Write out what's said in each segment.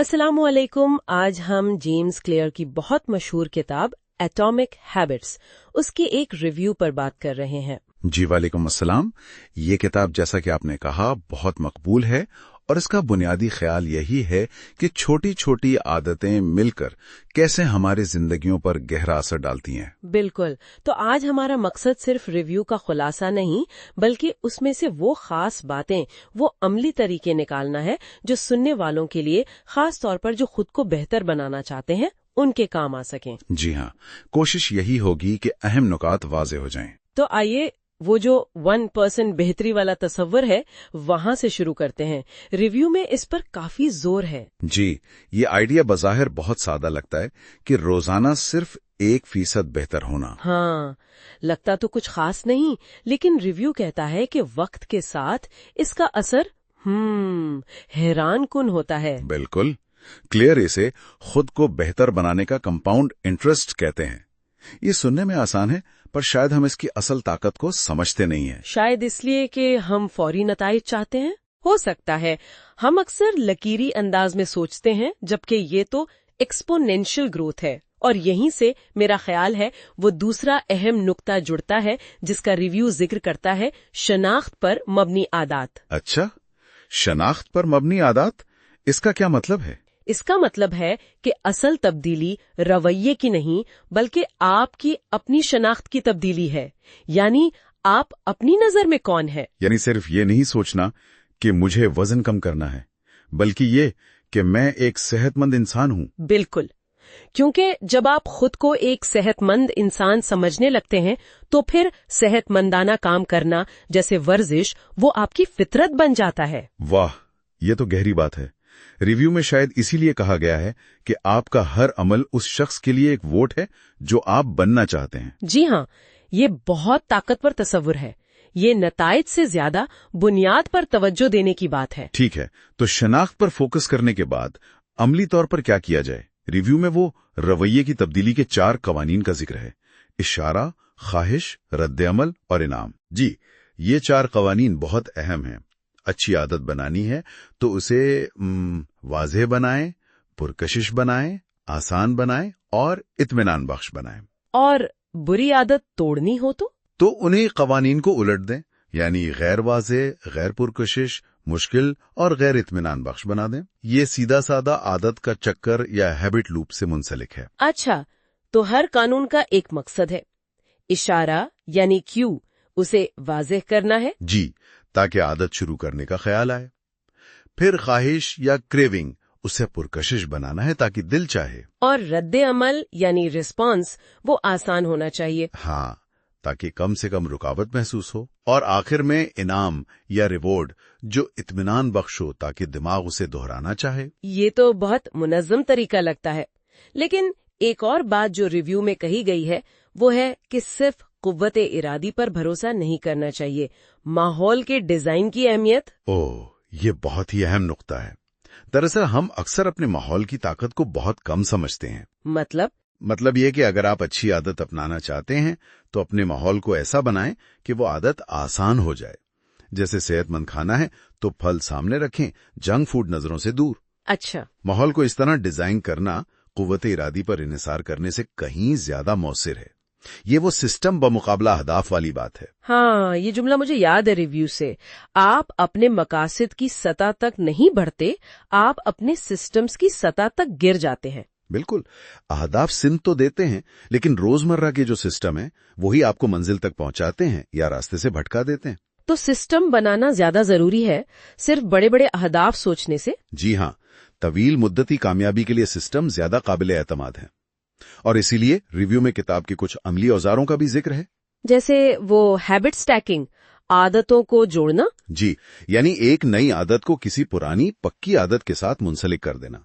अस्सलामुअलैकुम। आज हम जेम्स क्लियर की बहुत मशहूर किताब एटॉमिक हैबिट्स उसकी एक रिव्यू पर बात कर रहे हैं। जी वालेकुम अस्सलाम। ये किताब जैसा कि आपने कहा बहुत मकबूल है और इसका बुनियादी ख्याल यही है कि छोटी छोटी आदतें मिलकर कैसे हमारी जिंदगियों पर गहरा असर डालती हैं। बिल्कुल। तो आज हमारा मकसद सिर्फ रिव्यू का खुलासा नहीं, बल्कि उसमें से वो खास बातें, वो अमली तरीके निकालना है जो सुनने वालों के लिए, खास तौर पर जो खुद को बेहतर बनाना चाहते हैं, उनके काम आ सकें। जी हाँ, कोशिश यही होगी कि अहम नुकात वाज़ेह हो जाएं। तो आइए वो जो 1% बेहतरी वाला तस्वर है वहां से शुरू करते हैं। रिव्यू में इस पर काफी जोर है। जी, ये आइडिया बज़ाहिर बहुत सादा लगता है कि रोजाना सिर्फ 1% बेहतर होना। हाँ, लगता तो कुछ खास नहीं, लेकिन रिव्यू कहता है कि वक्त के साथ इसका असर हैरान कुन होता है। बिल्कुल, क्लियर इसे खुद को बेहतर बनाने का कंपाउंड इंटरेस्ट कहते हैं। ये सुनने में आसान है, पर शायद हम इसकी असल ताकत को समझते नहीं हैं। शायद इसलिए कि हम फौरी नताइज चाहते हैं। हो सकता है हम अक्सर लकीरी अंदाज में सोचते हैं, जबकि ये तो एक्सपोनेंशियल ग्रोथ है। और यहीं से मेरा ख्याल है वो दूसरा अहम नुक्ता जुड़ता है जिसका रिव्यू जिक्र करता है, शनाख्त पर मबनी आदात। अच्छा, शनाख्त पर मबनी आदात, इसका क्या मतलब है? इसका मतलब है कि असल तब्दीली रवैये की नहीं, बल्कि आपकी अपनी शनाख्त की तब्दीली है। यानी आप अपनी नजर में कौन है। यानी सिर्फ ये नहीं सोचना कि मुझे वजन कम करना है, बल्कि ये कि मैं एक सेहतमंद इंसान हूँ। बिल्कुल, क्योंकि जब आप खुद को एक सेहतमंद इंसान समझने लगते हैं, तो फिर सेहतमंदाना काम करना, जैसे वर्जिश, वो आपकी फितरत बन जाता है। वाह, ये तो गहरी बात है। रिव्यू में शायद इसीलिए कहा गया है कि आपका हर अमल उस शख्स के लिए एक वोट है जो आप बनना चाहते हैं। जी हाँ, ये बहुत ताकतवर तस्वुर है। ये नताइज से ज्यादा बुनियाद पर तवज्जो देने की बात है। ठीक है, तो शनाख्त पर फोकस करने के बाद अमली तौर पर क्या किया जाए? रिव्यू में वो रवैये की तब्दीली के 4 कवानीन का जिक्र है: इशारा, ख्वाहिश, रद्द-ए-अमल और इनाम। जी, ये 4 कवानीन बहुत अहम हैं। अच्छी आदत बनानी है तो उसे वाज़ेह बनाएं, पुरकशिश बनाएं, आसान बनाएं और इत्मीनान बख्श बनाएं। और बुरी आदत तोड़नी हो तो उन्हीं कवानीन को उलट दें, यानी गैर वाज़ेह, गैर पुरकशिश, मुश्किल और गैर इत्मीनान बख्श बना दें। ये सीधा सादा आदत का चक्कर या हैबिट लूप से मुंसलिक है। अच्छा, तो हर कानून का एक मकसद है। इशारा यानी क्यू, उसे वाज़ेह करना है। जी, ताकि आदत शुरू करने का ख्याल आए। फिर ख्वाहिश या क्रेविंग, उसे पुरकशिश बनाना है ताकि दिल चाहे। और रद्दे अमल यानी रिस्पॉन्स, वो आसान होना चाहिए। हाँ, ताकि कम से कम रुकावट महसूस हो। और आखिर में इनाम या रिवॉर्ड, जो इत्मीनान बख्श हो ताकि दिमाग उसे दोहराना चाहे। ये तो बहुत मुनज़्ज़म तरीका लगता है। लेकिन एक और बात जो रिव्यू में कही गई है, वो है कि सिर्फ कुव्वते इरादी पर भरोसा नहीं करना चाहिए। माहौल के डिजाइन की अहमियत। ओह, ये बहुत ही अहम नुक्ता है। दरअसल हम अक्सर अपने माहौल की ताकत को बहुत कम समझते हैं। मतलब ये कि अगर आप अच्छी आदत अपनाना चाहते हैं तो अपने माहौल को ऐसा बनाएं कि वो आदत आसान हो जाए। जैसे सेहतमंद खाना है तो फल सामने रखें, जंक फूड नजरों से दूर। अच्छा, माहौल को इस तरह डिजाइन करना कुव्वते इरादी पर इन्हिसार करने से कहीं ज्यादा मौसिर है। ये वो सिस्टम बमुकाबला अहदाफ वाली बात है। हाँ, ये जुमला मुझे याद है रिव्यू से। आप अपने मकासद की सतह तक नहीं बढ़ते, आप अपने सिस्टम्स की सतह तक गिर जाते हैं। बिल्कुल, अहदाफ सिंध तो देते हैं, लेकिन रोजमर्रा के जो सिस्टम है वही आपको मंजिल तक पहुंचाते हैं या रास्ते से भटका देते हैं। तो सिस्टम बनाना ज्यादा जरूरी है सिर्फ बड़े बड़े अहदाफ सोचने से। जी हाँ, तवील मुद्दती कामयाबी के लिए सिस्टम ज्यादा काबिल एतमाद है। और इसीलिए रिव्यू में किताब के कुछ अमली औजारों का भी जिक्र है। जैसे वो हैबिट स्टैकिंग, आदतों को जोड़ना। जी, यानी एक नई आदत को किसी पुरानी पक्की आदत के साथ मुंसलिक कर देना।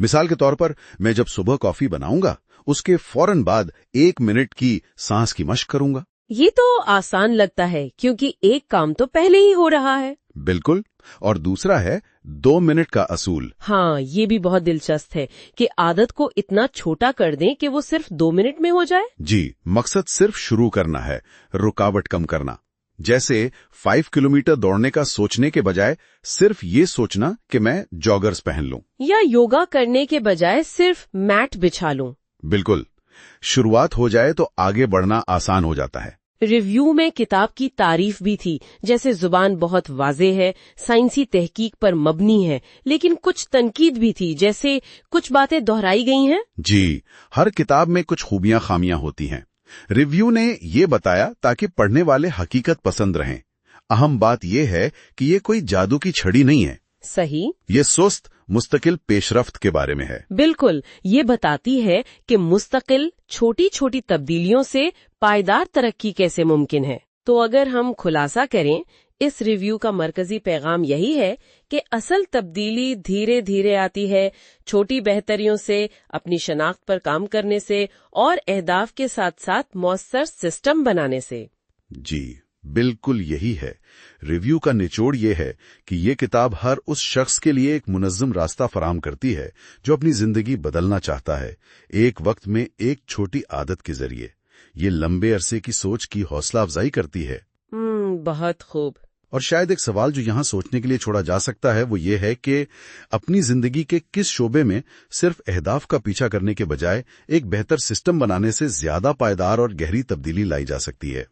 मिसाल के तौर पर, मैं जब सुबह कॉफी बनाऊंगा, उसके फौरन बाद 1 मिनट की सांस की मशक करूंगा। ये तो आसान लगता है क्योंकि एक काम तो पहले ही हो रहा है। बिल्कुल, और दूसरा है 2 मिनट का असूल। हाँ, ये भी बहुत दिलचस्प है कि आदत को इतना छोटा कर दें कि वो सिर्फ 2 मिनट में हो जाए। जी, मकसद सिर्फ शुरू करना है, रुकावट कम करना। जैसे 5 किलोमीटर दौड़ने का सोचने के बजाय सिर्फ ये सोचना कि मैं जॉगर्स पहन लूं। या योगा करने के बजाय सिर्फ मैट बिछा लूं। बिल्कुल, शुरुआत हो जाए तो आगे बढ़ना आसान हो जाता है। रिव्यू में किताब की तारीफ भी थी, जैसे जुबान बहुत वाज़ेह है, साइंसी तहकीक पर मबनी है, लेकिन कुछ तनकीद भी थी, जैसे कुछ बातें दोहराई गई हैं। जी, हर किताब में कुछ खूबियां खामियां होती हैं। रिव्यू ने ये बताया ताकि पढ़ने वाले हकीकत पसंद रहें। अहम बात यह है कि ये कोई जादू की छड़ी नहीं है। सही। ये सुस्त मुस्तकिल पेशरफ्त के बारे में है। बिल्कुल, ये बताती है कि मुस्तकिल छोटी छोटी तब्दीलियों से पायदार तरक्की कैसे मुमकिन है। तो अगर हम खुलासा करें, इस रिव्यू का मरकजी पैगाम यही है कि असल तब्दीली धीरे धीरे आती है, छोटी बेहतरियों से, अपनी शनाख्त पर काम करने से और अहदाफ के साथ साथ मौसर सिस्टम बनाने से। जी, बिल्कुल यही है। रिव्यू का निचोड़ ये है कि ये किताब हर उस शख्स के लिए एक मुनज़्ज़म रास्ता फराहम करती है जो अपनी जिंदगी बदलना चाहता है, एक वक्त में एक छोटी आदत के जरिए। ये लंबे अरसे की सोच की हौसला अफजाई करती है। बहुत खूब। और शायद एक सवाल जो यहाँ सोचने के लिए छोड़ा जा सकता है वो ये है कि अपनी जिंदगी के किस शोबे में सिर्फ अहदाफ का पीछा करने के बजाय एक बेहतर सिस्टम बनाने से ज्यादा पायदार और गहरी तब्दीली लाई जा सकती है।